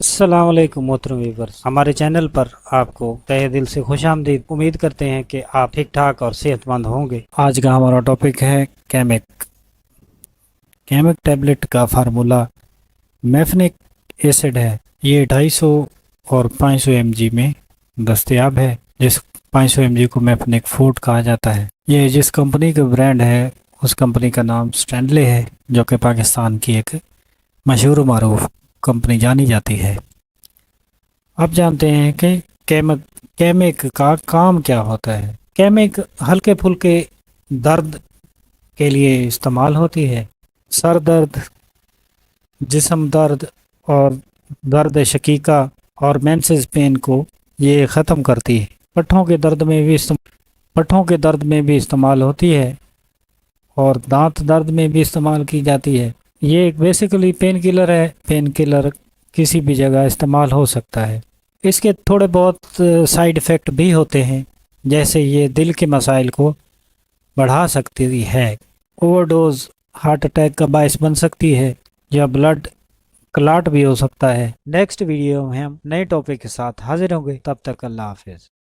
السلام علیکم محترم ویورز، ہمارے چینل پر آپ کو تہہ دل سے خوش آمدید۔ امید کرتے ہیں کہ آپ ٹھیک ٹھاک اور صحت مند ہوں گے۔ آج کا ہمارا ٹاپک ہے کیمک ٹیبلٹ کا فارمولا میفنک ایسڈ ہے۔ یہ 250 اور 500 ایم جی میں دستیاب ہے، جس 500 ایم جی کو میفنک فوڈ کہا جاتا ہے۔ یہ جس کمپنی کا برانڈ ہے اس کمپنی کا نام سٹینلے ہے، جو کہ پاکستان کی ایک مشہور و معروف کمپنی جانی جاتی ہے۔ اب جانتے ہیں کہ کیمک کا کام کیا ہوتا ہے۔ کیمک ہلکے پھلکے درد کے لیے استعمال ہوتی ہے۔ سر درد، جسم درد اور درد شقیقہ اور مینسز پین کو یہ ختم کرتی ہے۔ پٹھوں کے درد میں بھی استعمال ہوتی ہے اور دانت درد میں بھی استعمال کی جاتی ہے۔ یہ ایک بیسیکلی پین کلر ہے۔ پین کلر کسی بھی جگہ استعمال ہو سکتا ہے۔ اس کے تھوڑے بہت سائیڈ ایفیکٹ بھی ہوتے ہیں، جیسے یہ دل کے مسائل کو بڑھا سکتی ہے، اوور ڈوز ہارٹ اٹیک کا باعث بن سکتی ہے، یا بلڈ کلاٹ بھی ہو سکتا ہے۔ نیکسٹ ویڈیو میں ہم نئے ٹاپک کے ساتھ حاضر ہوں گے، تب تک اللہ حافظ۔